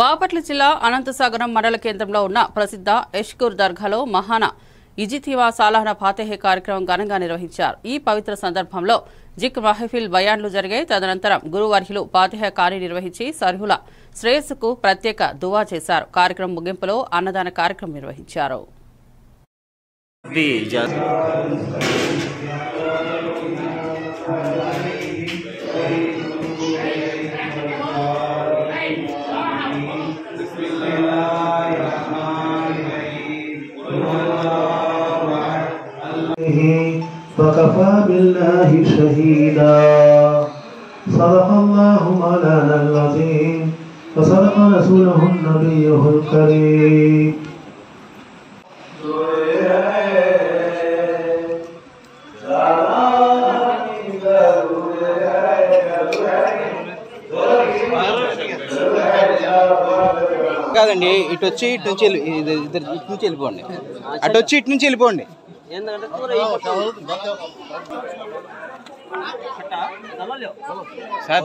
బాపట్ల జిల్లా అనంతసాగరం మండల కేంద్రంలో ఉన్న ప్రసిద్ధ యష్కూర్ దర్గాలో మహానా ఇజితివా సాలాహన ఫాతెహే కార్యక్రమం ఘనంగా నిర్వహించారు. ఈ పవిత్ర సందర్భంలో జిక్ మహఫిల్ బయాన్లు జరిగాయి. తదనంతరం గురువర్యులు ఫాతెహా కార్య నిర్వహించి సర్హుల శ్రేయస్సుకు ప్రత్యేక దువా చేశారు. కార్యక్రమం ముగింపులో అన్నదాన కార్యక్రమం నిర్వహించారు. وكفى بالله شهيدا صدق الله مولانا العظيم وصدق رسوله النبي الكريم. కాదండి, ఇటు వచ్చి ఇటు నుంచి వెళ్ళిపోండి, అటు వచ్చి ఇటు నుంచి వెళ్ళిపోండి. సార్